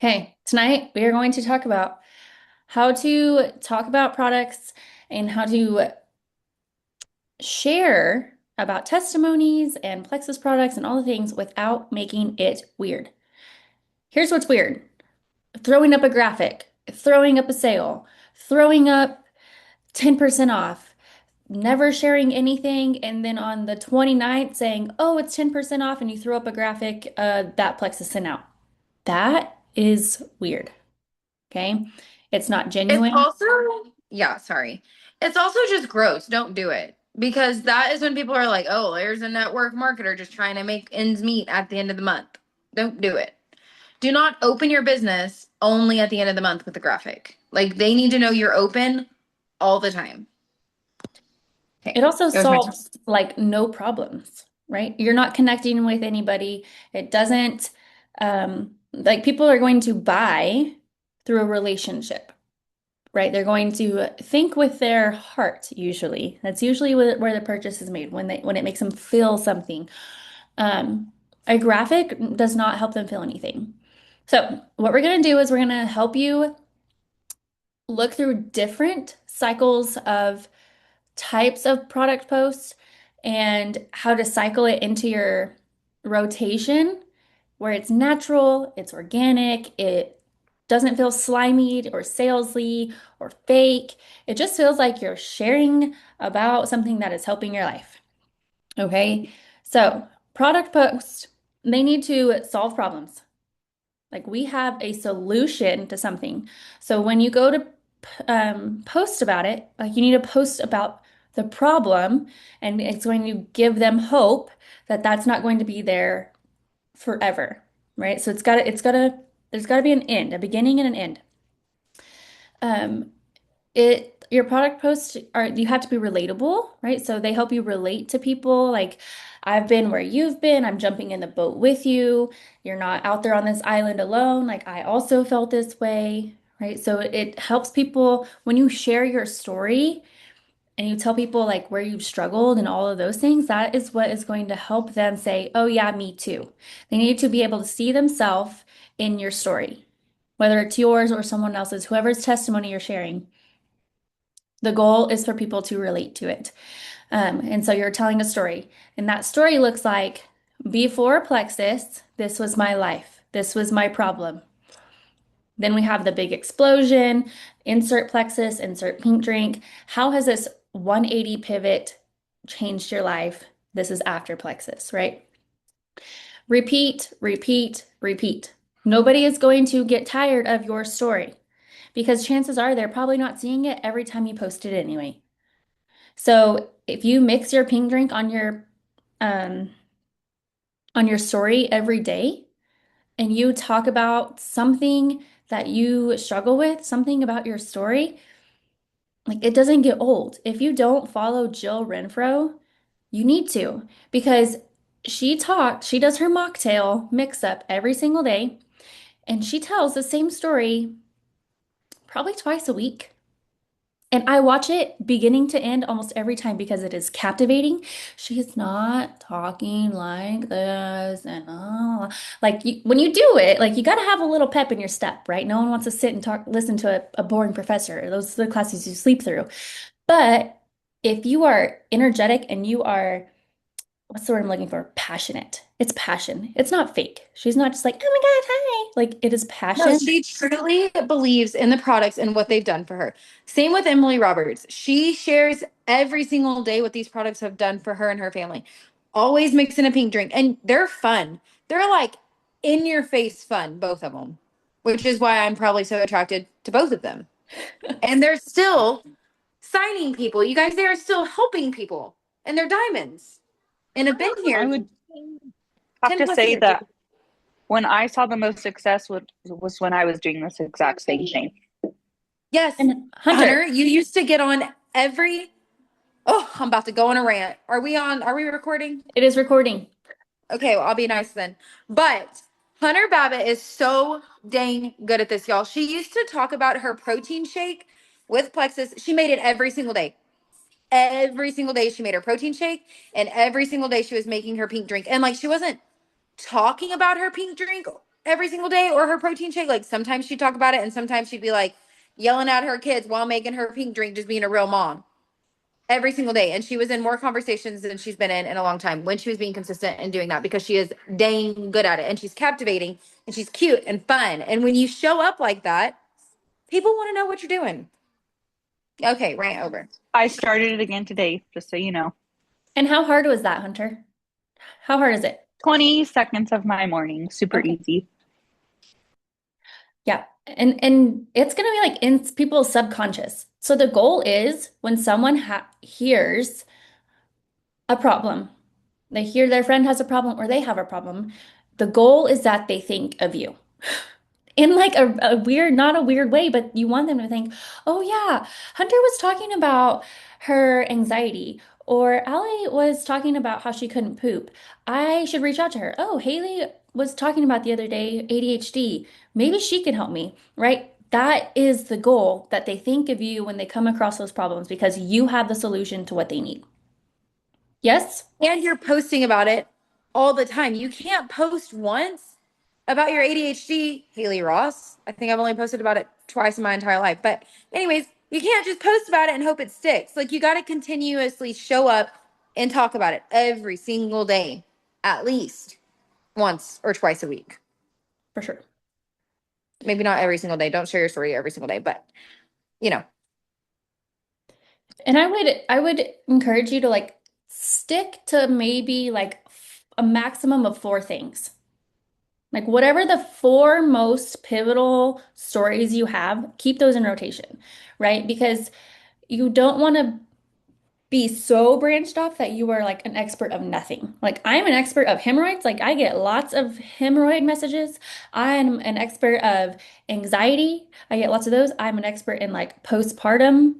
Okay, tonight we are going to talk about how to talk about products and how to share about testimonies and Plexus products and all the things without making it weird. Here's what's weird. Throwing up a graphic, throwing up a sale, throwing up 10% off, never sharing anything, and then on the 29th saying, oh, it's 10% off, and you throw up a graphic that Plexus sent out. That is weird. Okay. It's not It's genuine. also, yeah, sorry. It's also just gross. Don't do it. Because that is when people are like, oh, there's a network marketer just trying to make ends meet at the end of the month. Don't do it. Do not open your business only at the end of the month with a graphic. Like they need to know you're open all the time. It Okay. also That was my solves like no problems, right? You're not connecting with anybody. It doesn't, like people are going to buy through a relationship, right? They're going to think with their heart usually. That's usually where the purchase is made when it makes them feel something. Um, a graphic does not help them feel anything. So what we're going to do is we're going to help you look through different cycles of types of product posts and how to cycle it into your rotation where it's natural, it's organic, it doesn't feel slimy or salesy or fake. It just feels like you're sharing about something that is helping your life. Okay? So, product posts, they need to solve problems. Like we have a solution to something. So when you go to post about it, like you need to post about the problem, and it's going to give them hope that that's not going to be there forever, right? So there's got to be an end, a beginning and an end. Um, your product posts are you have to be relatable, right? So they help you relate to people. Like I've been where you've been. I'm jumping in the boat with you. You're not out there on this island alone. Like I also felt this way, right? So it helps people when you share your story and you tell people like where you've struggled and all of those things, that is what is going to help them say, "Oh yeah, me too." They need to be able to see themselves in your story, whether it's yours or someone else's, whoever's testimony you're sharing. The goal is for people to relate to it. And so you're telling a story, and that story looks like before Plexus, this was my life, this was my problem. Then we have the big explosion, insert Plexus, insert pink drink. How has this 180 pivot changed your life? This is after Plexus, right? Repeat, repeat, repeat. Nobody is going to get tired of your story because chances are they're probably not seeing it every time you post it anyway. So if you mix your pink drink um on your story every day and you talk about something that you struggle with, something about your story, like it doesn't get old. If you don't follow Jill Renfro, you need to because she does her mocktail mix up every single day and she tells the same story probably twice a week. And I watch it beginning to end almost every time because it is captivating. She's not talking like this and like when you do it, like you got to have a little pep in your step, right? No one wants to sit and talk, listen to a boring professor. Those are the classes you sleep through. But if you are energetic and you are what's the word I'm looking for? Passionate. It's passion. It's not fake. She's not just like, oh my God, hi. Like it is No, passion. she truly believes in the products and what they've done for her. Same with Emily Roberts. She shares every single day what these products have done for her and her family. Always mixing a pink drink. And they're fun. They're like in your face fun, both of them, which is why I'm probably so attracted to both of them. And they're still signing people. You guys, they are still helping people. And they're diamonds and have been I here would have 10 to plus say years. that when I saw the most success was when I was doing this exact same thing. Yes, And Hunter, Hunter, you used to get on every. Oh, I'm about to go on a rant. Are we on? Are we recording? it is recording. Okay, well, I'll be nice then. But Hunter Babbitt is so dang good at this, y'all. She used to talk about her protein shake with Plexus. She made it every single day. Every single day she made her protein shake, and every single day she was making her pink drink. And like she wasn't talking about her pink drink every single day, or her protein shake. Like sometimes she'd talk about it, and sometimes she'd be like yelling at her kids while making her pink drink, just being a real mom every single day. And she was in more conversations than she's been in a long time when she was being consistent and doing that, because she is dang good at it, and she's captivating, and she's cute and fun. And when you show up like that, people want to know what you're doing. Okay, rant over. I started it again today, just so you know. And how hard was that, Hunter? How hard is it? 20 seconds of my morning, super Okay. easy. Yeah. And it's going to be like in people's subconscious. So the goal is when someone hears a problem, they hear their friend has a problem or they have a problem, the goal is that they think of you. In like a weird, not a weird way, but you want them to think, oh yeah, Hunter was talking about her anxiety, or Allie was talking about how she couldn't poop. I should reach out to her. Oh, Haley was talking about the other day ADHD. Maybe she can help me, right? That is the goal, that they think of you when they come across those problems because you have the solution to what they need. Yes? And you're posting about it all the time. You can't post once about your ADHD, Haley Ross. I think I've only posted about it twice in my entire life. But, anyways, you can't just post about it and hope it sticks. Like, you got to continuously show up and talk about it every single day, at least once or twice a week. For sure. Maybe not every single day. Don't share your story every single day, but you know. And I would encourage you to like stick to maybe like a maximum of 4 things. Like whatever the 4 most pivotal stories you have, keep those in rotation, right? Because you don't want to be so branched off that you are like an expert of nothing. Like I'm an expert of hemorrhoids. Like I get lots of hemorrhoid messages. I'm an expert of anxiety. I get lots of those. I'm an expert in like postpartum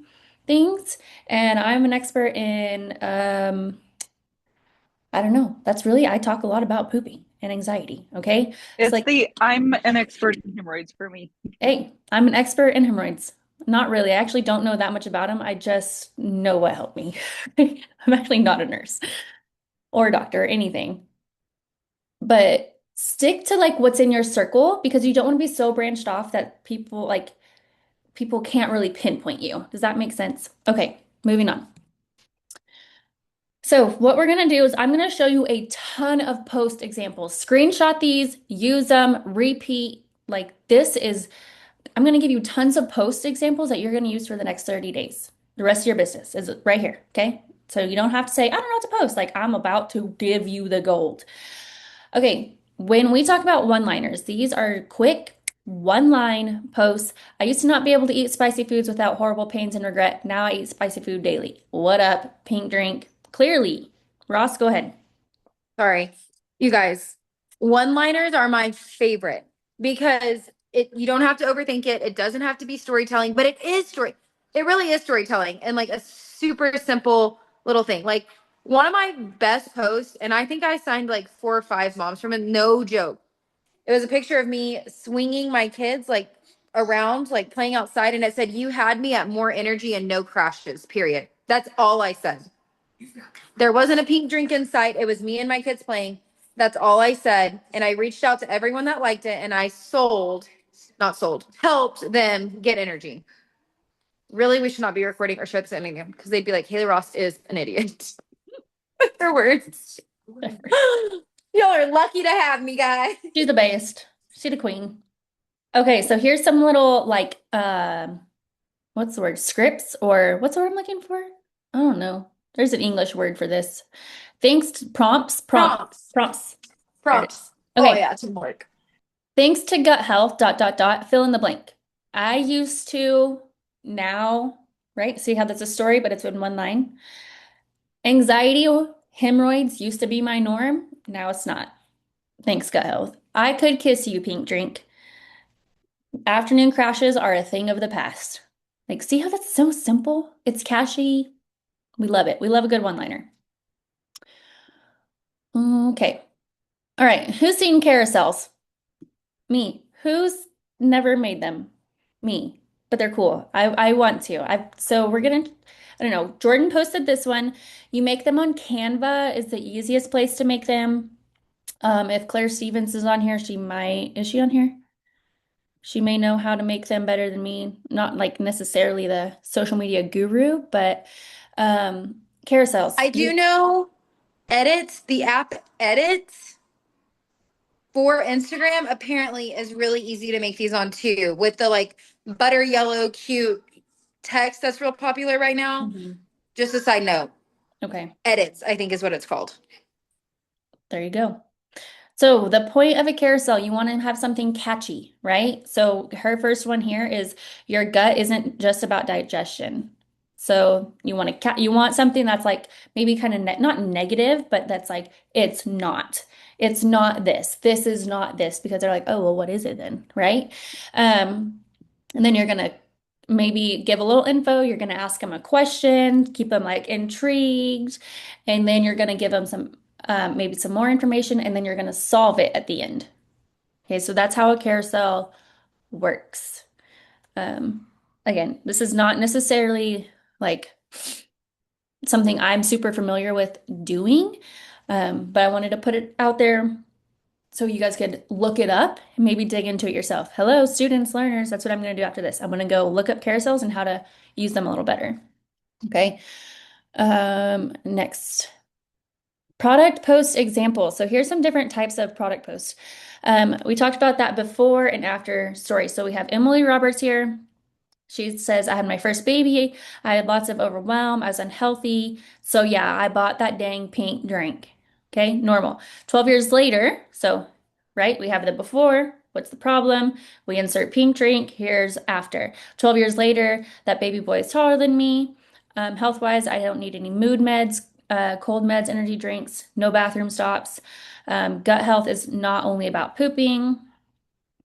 things, and I'm an expert in I don't know. That's really, I talk a lot about pooping and anxiety, okay? It's like, I'm an expert in hemorrhoids for me. hey, I'm an expert in hemorrhoids. Not really. I actually don't know that much about them. I just know what helped me. I'm actually not a nurse or a doctor or anything. But stick to like what's in your circle because you don't want to be so branched off that people can't really pinpoint you. Does that make sense? Okay, moving on. So what we're going to do is I'm going to show you a ton of post examples. Screenshot these, use them, repeat. Like I'm going to give you tons of post examples that you're going to use for the next 30 days. The rest of your business is right here, okay? So you don't have to say, I don't know what to post. Like I'm about to give you the gold. Okay, when we talk about one-liners, these are quick one-line posts. I used to not be able to eat spicy foods without horrible pains and regret. Now I eat spicy food daily. What up, pink drink? Clearly. Ross, go ahead. Sorry. You guys, one-liners are my favorite because you don't have to overthink it. It doesn't have to be storytelling, but it is it really is storytelling, and like a super simple little thing. Like one of my best posts, and I think I signed like 4 or 5 moms from it, no joke. It was a picture of me swinging my kids like around, like playing outside, and it said, "You had me at more energy and no crashes, period." That's all I said. There wasn't a pink drink in sight. It was me and my kids playing. That's all I said. And I reached out to everyone that liked it, and I helped them get energy. Really, we should not be recording or show this ending them because they'd be like, Haley Ross is an idiot. Their words. Y'all are lucky to have me, guys. She's the best. She's the queen. Okay, so here's some little like what's the word? Scripts, or what's the word I'm looking for? I don't know. There's an English word for this. Thanks to prompts. Prompts. Okay. Oh yeah, teamwork. Thanks to gut health, fill in the blank. I used to, now, right? See how that's a story, but it's in one line. Anxiety, hemorrhoids used to be my norm. Now it's not. Thanks, gut health. I could kiss you, pink drink. Afternoon crashes are a thing of the past. Like, see how that's so simple? It's catchy. We love it. We love a good one-liner. Okay. All right. Who's seen carousels? Me. Who's never made them? Me. But they're cool. I want to. So we're gonna, I don't know. Jordan posted this one. You make them on Canva is the easiest place to make them. If Claire Stevens is on here, is she on here? She may know how to make them better than me. Not like necessarily the social media guru, but carousels. I do know Edits, the app Edits for Instagram apparently is really easy to make these on too, with the like butter yellow cute text that's real popular right now. Mhm. Just a side note, Okay, Edits, I think is what it's called. there you go. So the point of a carousel, you want to have something catchy, right? So her first one here is your gut isn't just about digestion. So you want something that's like maybe kind of not negative, but that's like it's not. It's not this. This is not this because they're like, "Oh, well, what is it then?" Right? And then you're gonna maybe give a little info. You're gonna ask them a question, keep them like intrigued, and then you're gonna give them some maybe some more information, and then you're gonna solve it at the end. Okay, so that's how a carousel works. Um, Again, this is not necessarily like something I'm super familiar with doing, but I wanted to put it out there so you guys could look it up and maybe dig into it yourself. Hello, students, learners. That's what I'm going to do after this. I'm going to go look up carousels and how to use them a little better. Okay. Next. Product post example. So here's some different types of product posts. We talked about that before and after stories. So we have Emily Roberts here. She says, I had my first baby. I had lots of overwhelm. I was unhealthy. So yeah, I bought that dang pink drink. Okay, normal. 12 years later, so right, we have the before. What's the problem? We insert pink drink. Here's after. 12 years later, that baby boy is taller than me. Health-wise, I don't need any mood meds, cold meds, energy drinks, no bathroom stops. Gut health is not only about pooping.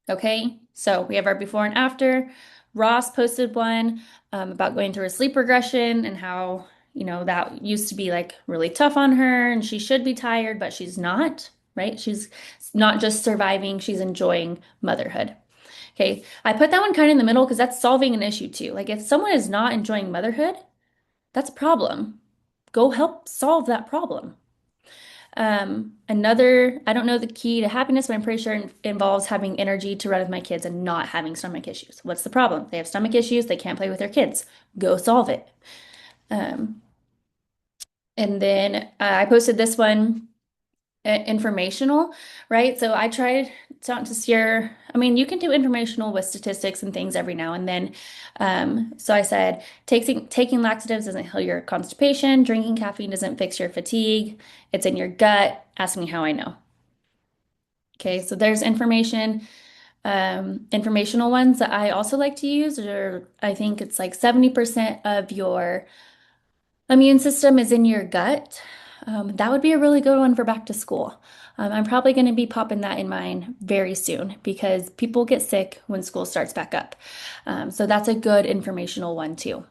Okay, so we have our before and after. Ross posted one about going through a sleep regression and how, that used to be like really tough on her and she should be tired, but she's not, right? She's not just surviving, she's enjoying motherhood. Okay, I put that one kind of in the middle because that's solving an issue too. Like if someone is not enjoying motherhood, that's a problem. Go help solve that problem. I don't know the key to happiness, but I'm pretty sure it involves having energy to run with my kids and not having stomach issues. What's the problem? They have stomach issues, they can't play with their kids. Go solve it. Um, and then I posted this one informational, right? So I tried to steer, I mean, you can do informational with statistics and things every now and then. So I said, taking laxatives doesn't heal your constipation, drinking caffeine doesn't fix your fatigue, it's in your gut. Ask me how I know. Okay, so there's information. Informational ones that I also like to use are, I think it's like 70% of your immune system is in your gut. That would be a really good one for back to school. I'm probably going to be popping that in mine very soon because people get sick when school starts back up. So that's a good informational one too.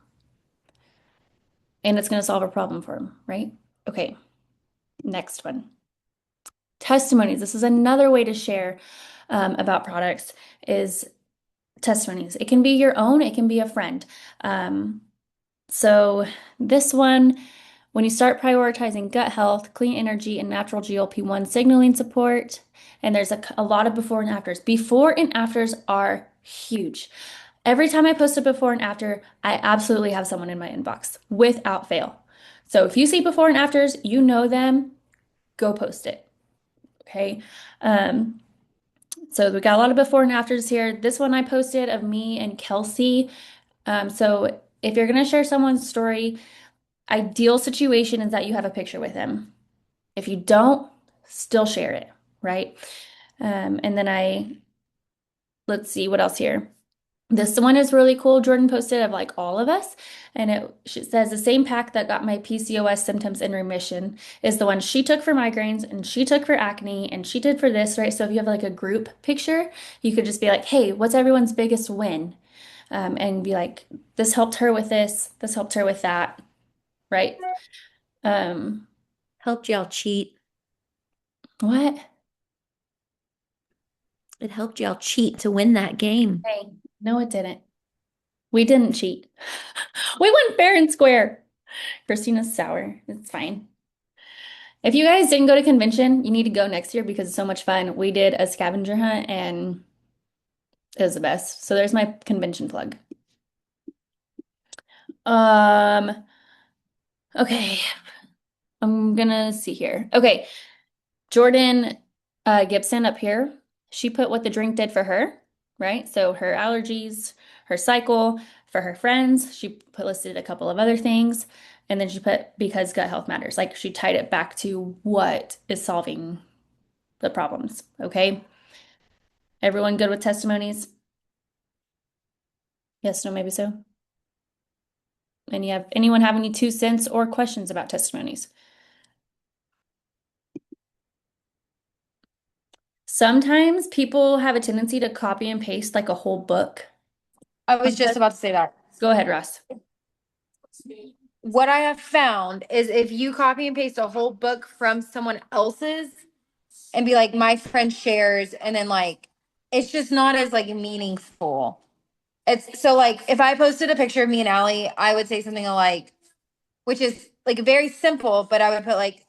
And it's going to solve a problem for them, right? Okay, next one. Testimonies. This is another way to share about products is testimonies. It can be your own, it can be a friend. So this one, when you start prioritizing gut health, clean energy, and natural GLP-1 signaling support, and there's a lot of before and afters. Before and afters are huge. Every time I post a before and after, I absolutely have someone in my inbox without fail. So if you see before and afters, you know them, go post it. Okay. Um, so we got a lot of before and afters here. This one I posted of me and Kelsey. So if you're going to share someone's story, ideal situation is that you have a picture with them. If you don't, still share it, right? And then let's see what else here. This one is really cool. Jordan posted of like all of us, and she says the same pack that got my PCOS symptoms in remission is the one she took for migraines and she took for acne and she did for this, right? So if you have like a group picture, you could just be like, hey, what's everyone's biggest win? And be like, this helped her with this helped her with that, right? Um, Helped y'all cheat. what? It helped y'all cheat to win that game. Hey, no, it didn't. We didn't cheat. We went fair and square. Christina's sour. It's fine. If you guys didn't go to convention, you need to go next year because it's so much fun. We did a scavenger hunt and it was the best. So there's my convention plug. Um, okay. I'm gonna see here. Okay. Jordan Gibson up here, she put what the drink did for her, right? So her allergies, her cycle, for her friends, she put listed a couple of other things, and then she put because gut health matters. Like she tied it back to what is solving the problems. Okay. Everyone good with testimonies? Yes, no, maybe so. Anyone have any 2 cents or questions about testimonies? Sometimes people have a tendency to copy and paste like a whole book. I was just about to say that. Go ahead, Ross. What I have found is if you copy and paste a whole book from someone else's and be like, my friend shares, and then like, it's just not as like meaningful. It's so like if I posted a picture of me and Allie, I would say something like, which is like very simple, but I would put like,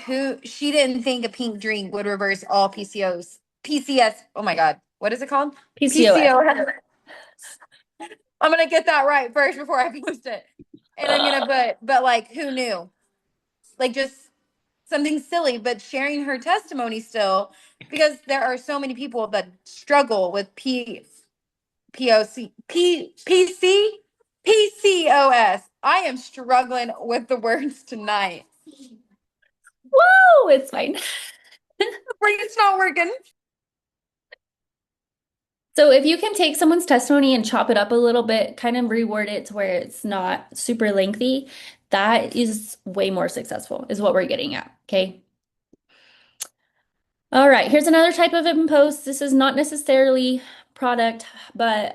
who she didn't think a pink drink would reverse all PCS. Oh my God. What is it called? PCOS. I'm gonna get that right first before I post it. And I'm gonna but like who knew? Like just something silly, but sharing her testimony still, because there are so many people that struggle with PCOS. I am struggling with the words tonight. Whoa, it's fine. It's not working. So if you can take someone's testimony and chop it up a little bit, kind of reword it to where it's not super lengthy, that is way more successful, is what we're getting at. Okay. All right, here's another type of post. This is not necessarily product, but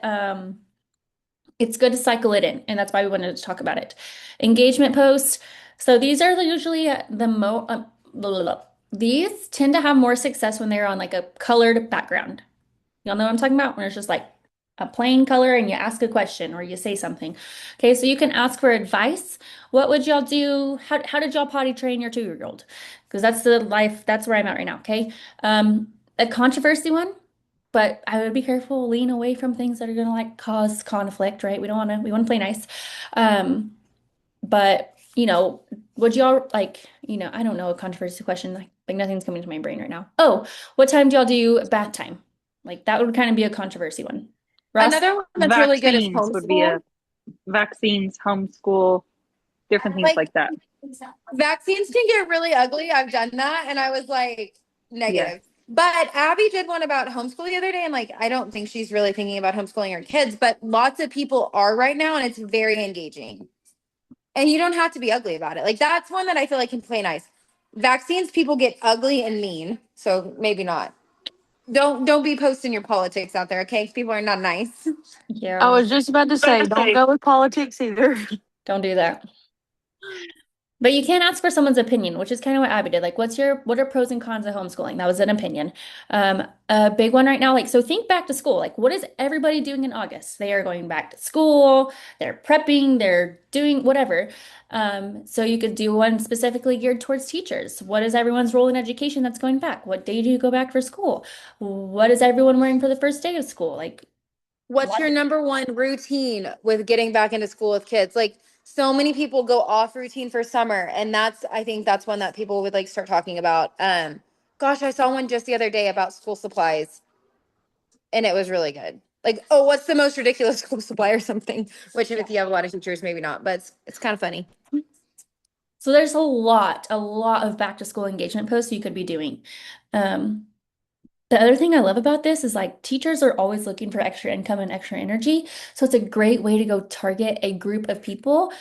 it's good to cycle it in, and that's why we wanted to talk about it. Engagement posts. So these are usually these tend to have more success when they're on like a colored background. Y'all know what I'm talking about? When it's just like a plain color and you ask a question or you say something. Okay, so you can ask for advice. What would y'all do? How did y'all potty train your 2-year-old? Because that's where I'm at right now. Okay. A controversy one, but I would be careful, lean away from things that are gonna like cause conflict, right? We want to play nice. But would y'all like, I don't know, a controversy question, like nothing's coming to my brain right now. Oh, what time do y'all do bath time? Like that would kind of be a controversy one. Ross? Another one that's really good is Vaccines would be a homeschool. vaccines, homeschool, different things like that. Vaccines can get really ugly. I've done that and I was like negative. But Abby did one about homeschool the other day, and like I don't think she's really thinking about homeschooling her kids, but lots of people are right now, and it's very engaging. And you don't have to be ugly about it. Like that's one that I feel like can play nice. Vaccines, people get ugly and mean, so maybe not. Don't be posting your politics out there, okay? People are not nice. Yeah. I was just about to say, don't go with politics either. Don't do that. But you can ask for someone's opinion, which is kind of what Abby did. Like, what are pros and cons of homeschooling? That was an opinion. A big one right now, like, so think back to school. Like, what is everybody doing in August? They are going back to school, they're prepping, they're doing whatever. So you could do one specifically geared towards teachers. What is everyone's role in education that's going back? What day do you go back for school? What is everyone wearing for the first day of school? Like, What's your number one routine with getting back into school with kids? Like so many people go off routine for summer, and I think that's one that people would like start talking about. Gosh, I saw one just the other day about school supplies, and it was really good. Like, oh, what's the most ridiculous school supply or something? Which if you have a lot of teachers, maybe not, but it's kind of funny. so there's a lot of back to school engagement posts you could be doing. The other thing I love about this is like teachers are always looking for extra income and extra energy. So it's a great way to go target a group of people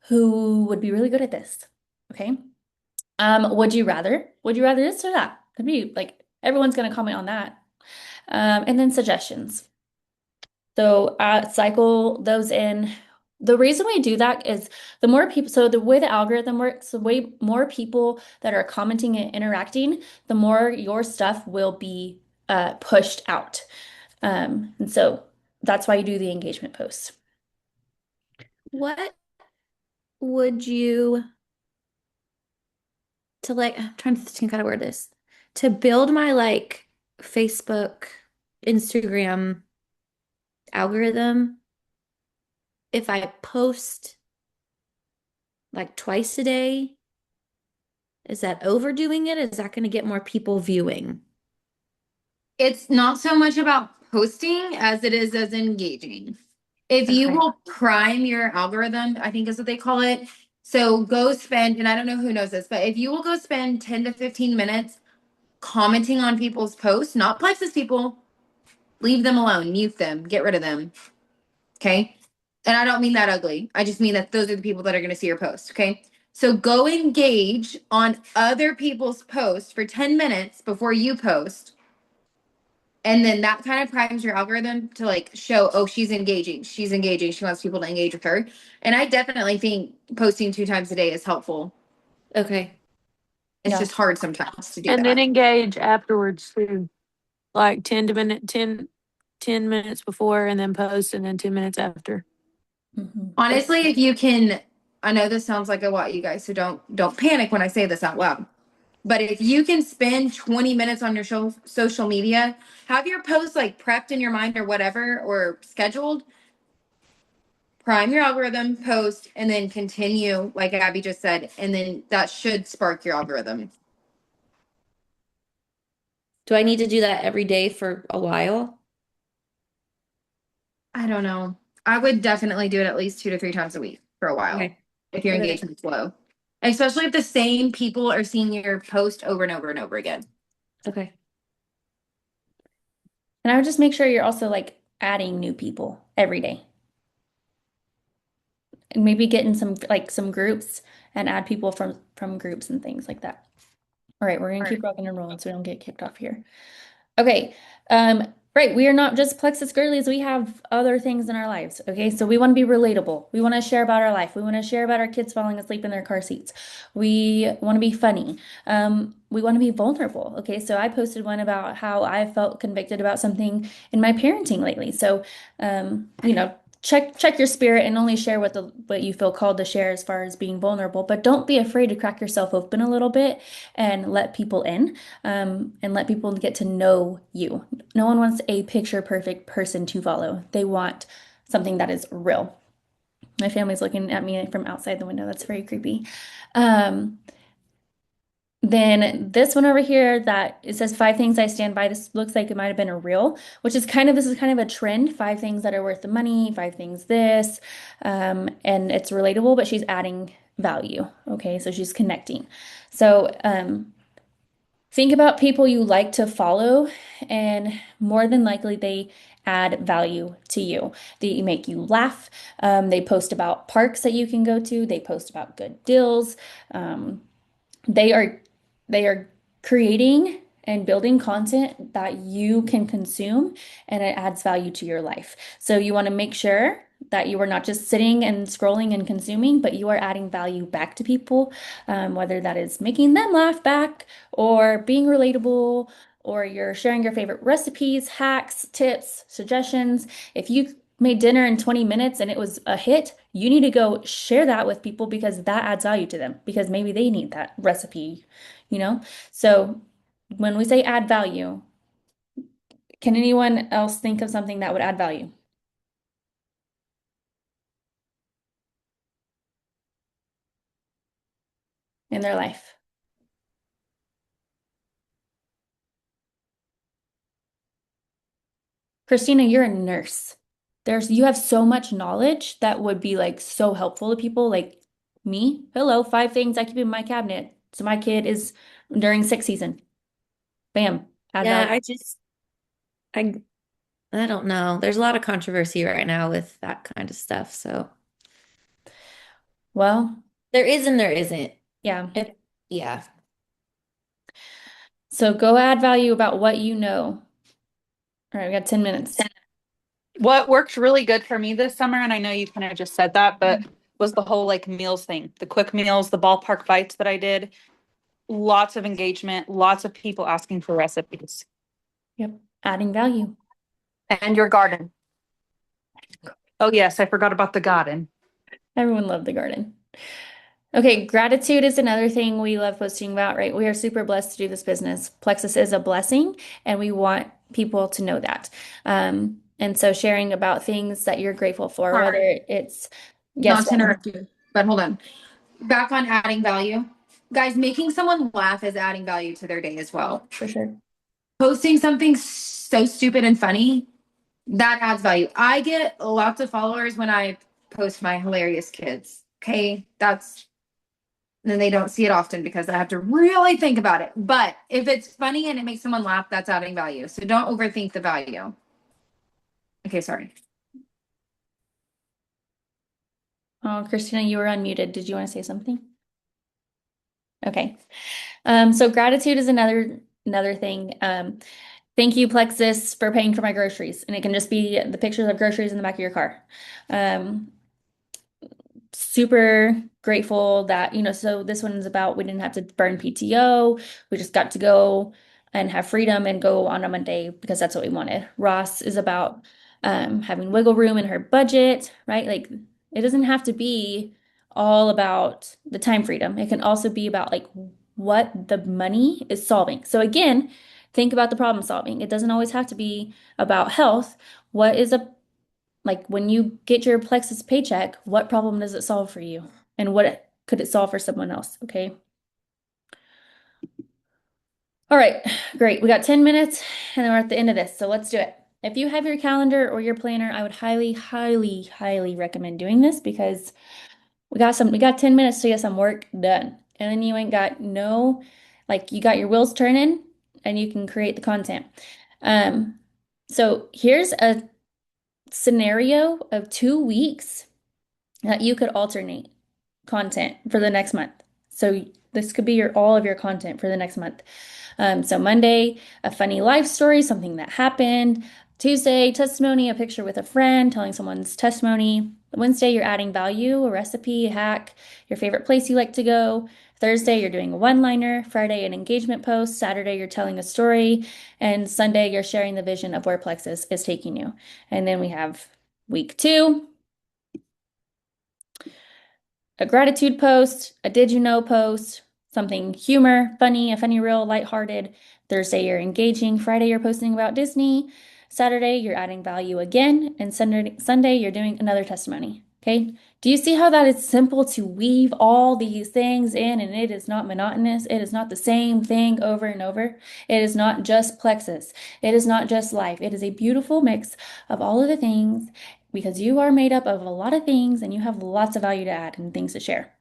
who would be really good at this. Okay. Would you rather? Would you rather this or that? Could be like everyone's going to comment on that. And then suggestions. So cycle those in. The reason we do that is the more people, so the way the algorithm works, the way more people that are commenting and interacting, the more your stuff will be pushed out. And so that's why you do the engagement posts. What would you to like, I'm trying to think how to word this. To build my like Facebook, Instagram algorithm, if I post like twice a day, is that overdoing it? Is that going to get more people viewing? It's not so much about posting as it is as engaging. If you Okay. will prime your algorithm, I think is what they call it. So go spend, and I don't know who knows this, but if you will go spend 10 to 15 minutes commenting on people's posts, not Plexus people, leave them alone, mute them, get rid of them. Okay. And I don't mean that ugly. I just mean that those are the people that are going to see your post. Okay. So go engage on other people's posts for 10 minutes before you post. And then that kind of primes your algorithm to like show, oh, she's engaging. She's engaging. She wants people to engage with her. And I definitely think posting 2 times a day is helpful. Okay. It's Yeah. just hard sometimes to do And then that. engage afterwards too. Like 10 minutes before and then post and then 10 minutes after. Mhm. Honestly, if you can, I know this sounds like a lot, you guys, so don't panic when I say this out loud. But if you can spend 20 minutes on your social media, have your posts like prepped in your mind or whatever, or scheduled, prime your algorithm, post, and then continue, like Abby just said, and then that should spark your algorithm. Do I need to do that every day for a while? I don't know. I would definitely do it at least 2 to 3 times a week for a while Okay. if your Okay. engagement's low. Especially if the same people are seeing your post over and over and over again. Okay. And I would just make sure you're also like adding new people every day. And maybe get in some groups and add people from groups and things like that. All right, we're gonna keep rocking and rolling so we don't get kicked off here. Okay. Right, we are not just Plexus girlies, we have other things in our lives. Okay, so we want to be relatable. We want to share about our life. We want to share about our kids falling asleep in their car seats. We want to be funny. We want to be vulnerable. Okay, so I posted one about how I felt convicted about something in my parenting lately. So, check your spirit and only share what you feel called to share as far as being vulnerable, but don't be afraid to crack yourself open a little bit and let people in, and let people get to know you. No one wants a picture perfect person to follow. They want something that is real. My family's looking at me from outside the window. That's very creepy. Um, then this one over here that it says 5 things I stand by. This looks like it might have been a reel, which is this is kind of a trend. 5 things that are worth the money, 5 things this, and it's relatable, but she's adding value. Okay, so she's connecting. So think about people you like to follow, and more than likely they add value to you. They make you laugh. They post about parks that you can go to. They post about good deals. They are they are creating and building content that you can consume and it adds value to your life. So you want to make sure that you are not just sitting and scrolling and consuming, but you are adding value back to people, whether that is making them laugh back or being relatable, or you're sharing your favorite recipes, hacks, tips, suggestions. If you made dinner in 20 minutes and it was a hit, you need to go share that with people because that adds value to them because maybe they need that recipe, you know? So when we say add value, can anyone else think of something that would add value in their life? Christina, you're a nurse. You have so much knowledge that would be like so helpful to people like me. Hello, 5 things I keep in my cabinet. So my kid is during sick season. Bam, add Yeah, value. I I don't know. There's a lot of controversy right now with that kind of stuff. So Well, there is and there isn't. yeah. Yeah. So go add value about what you know. All right, we got 10 minutes. What worked really good for me this summer, and I know you kind of just said that, but was the whole like meals thing, the quick meals, the ballpark bites that I did. Lots of engagement, lots of people asking for recipes. Yep, adding value. And your garden. Oh, yes, I forgot about the garden. Everyone loved the garden. Okay, gratitude is another thing we love posting about, right? We are super blessed to do this business. Plexus is a blessing, and we want people to know that. And so sharing about things that you're grateful for, Sorry. whether it's, Not yes, to interrupt you, but hold on. Back on adding value. Guys, making someone laugh is adding value to their day as well. for sure. Posting something so stupid and funny, that adds value. I get lots of followers when I post my hilarious kids. Okay. Then they don't see it often because I have to really think about it. But if it's funny and it makes someone laugh, that's adding value. So don't overthink the value. Okay, sorry. Oh, Christina, you were unmuted. Did you want to say something? Okay. So gratitude is another thing. Thank you, Plexus, for paying for my groceries. And it can just be the pictures of groceries in the back of your car. Super grateful that, so this one's about we didn't have to burn PTO. We just got to go and have freedom and go on a Monday because that's what we wanted. Ross is about having wiggle room in her budget, right? Like it doesn't have to be all about the time freedom. It can also be about like what the money is solving. So again, think about the problem solving. It doesn't always have to be about health. What is a like when you get your Plexus paycheck, what problem does it solve for you? And what could it solve for someone else? Okay. All right, great. We got 10 minutes and then we're at the end of this. So let's do it. If you have your calendar or your planner, I would highly, highly, highly recommend doing this because we got 10 minutes to get some work done. And then you ain't got you got your wheels turning and you can create the content. So here's a scenario of 2 weeks that you could alternate content for the next month. So this could be all of your content for the next month. So Monday, a funny life story, something that happened. Tuesday, testimony, a picture with a friend, telling someone's testimony. Wednesday, you're adding value, a recipe, a hack, your favorite place you like to go. Thursday, you're doing a one-liner. Friday, an engagement post. Saturday, you're telling a story. And Sunday, you're sharing the vision of where Plexus is taking you. And then we have week 2, a gratitude post, a did you know post, something humor, funny, a funny reel, lighthearted. Thursday, you're engaging. Friday, you're posting about Disney. Saturday, you're adding value again. And Sunday, you're doing another testimony. Okay. Do you see how that is simple to weave all these things in and it is not monotonous? It is not the same thing over and over. It is not just Plexus. It is not just life. It is a beautiful mix of all of the things because you are made up of a lot of things and you have lots of value to add and things to share.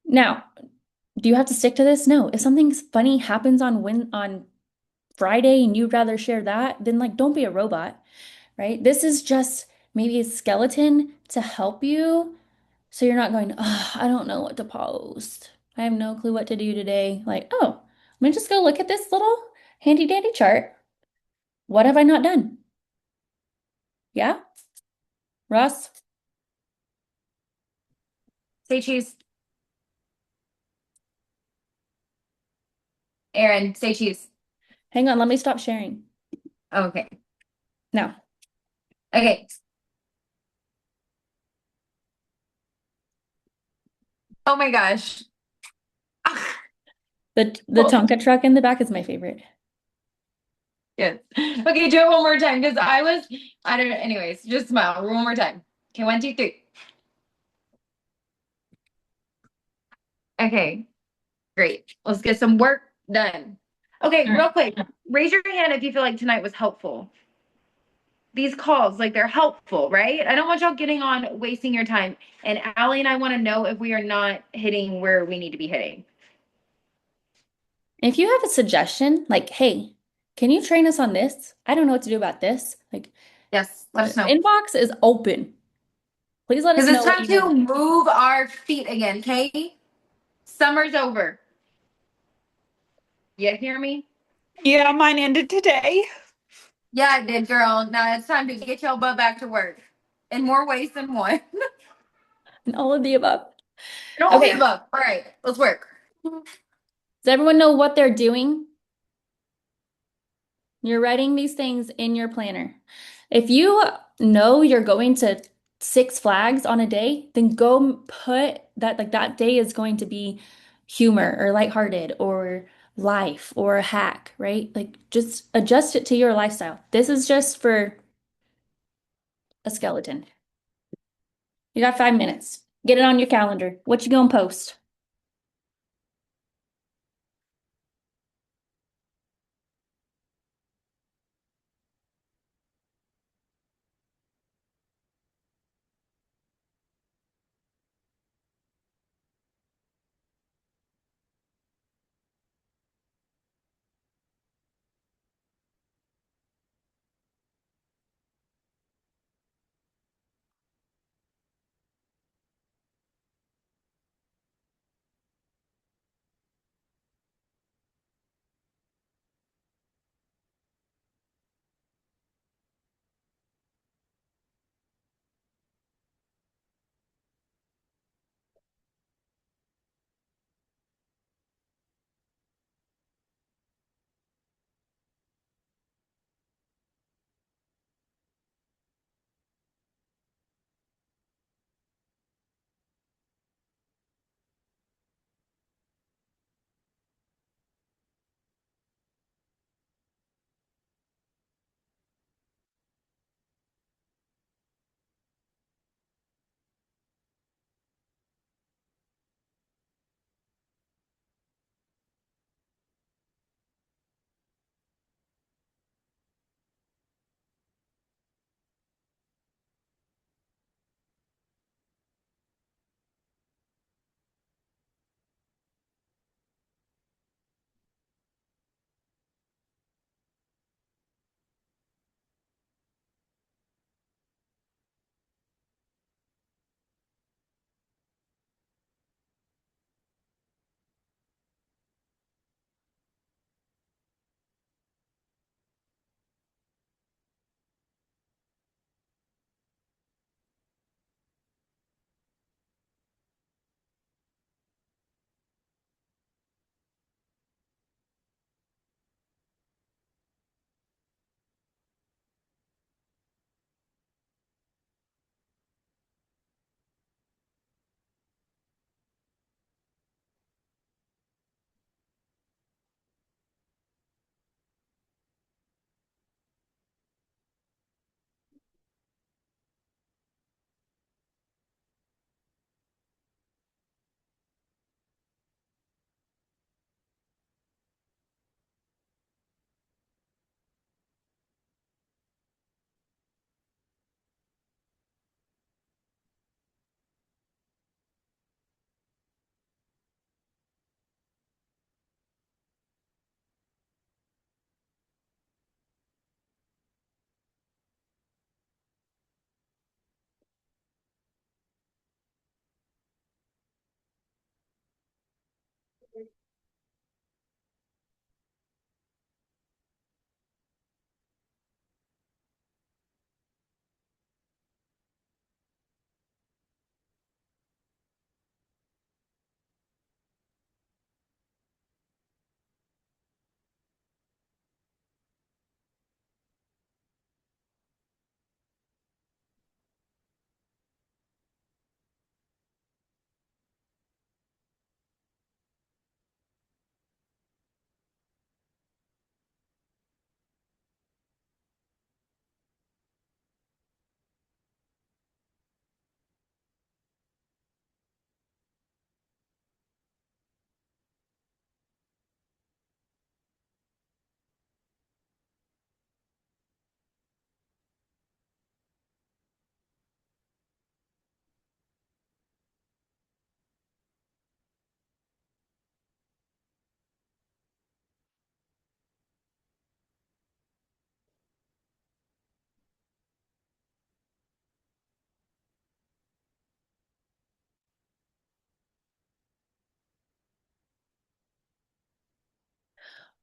Now, do you have to stick to this? No. If something funny happens on Friday and you'd rather share that, then don't be a robot, right? This is just maybe a skeleton to help you so you're not going, oh, I don't know what to post. I have no clue what to do today. Oh, let me just go look at this little handy dandy chart. What have I not done? Yeah? Ross? Say cheese. Aaron, say cheese. Hang on, let me stop sharing. Okay. Now. Okay. Oh my gosh. The Cool. Tonka truck in the back is my favorite. Yes. Okay, do it one more time because I don't know. Anyways, just smile one more time. Okay, 1, 2, 3. Okay, great. Let's get some work done. Okay, All right. real quick, raise your hand if you feel like tonight was helpful. These calls, they're helpful, right? I don't want y'all getting on wasting your time. And Allie and I want to know if we are not hitting where we need to be hitting. If you have a suggestion, hey, can you train us on this? I don't know what to do about this. Yes, let us know. Inbox is open. Please let us Because know it's what time you to need. move our feet again, okay? Summer's over. You hear me? Yeah, mine ended today. Yeah, I did, girl. Now it's time to get your butt back to work in more ways than one. And all of the above. Don't Okay. give up. All right, let's work. Does everyone know what they're doing? You're writing these things in your planner. If you know you're going to Six Flags on a day, then go put that, like, that day is going to be humor or lighthearted or life or a hack, right? Like, just adjust it to your lifestyle. This is just for a skeleton. You got 5 minutes. Get it on your calendar. What you gonna post?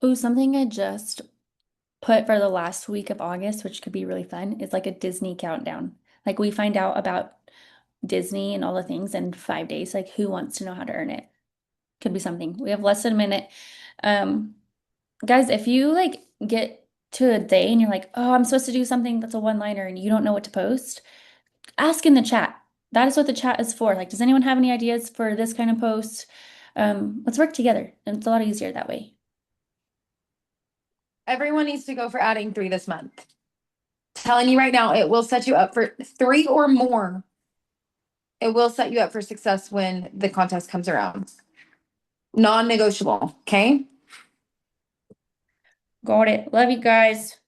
Oh, something I just put for the last week of August, which could be really fun, is like a Disney countdown. Like, we find out about Disney and all the things in 5 days. Like, who wants to know how to earn it? Could be something. We have less than a minute. Um, Guys, if you like get to a day and you're like, oh, I'm supposed to do something that's a one-liner and you don't know what to post, Ask in the chat. That is what the chat is for. Like, does anyone have any ideas for this kind of post? Let's work together. It's a lot easier that way. Everyone needs to go for adding 3 this month. Telling you right now, it will set you up for 3 or more. It will set you up for success when the contest comes around. Non-negotiable, okay? Got it. Love you guys.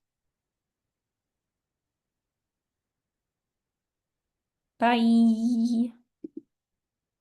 Bye.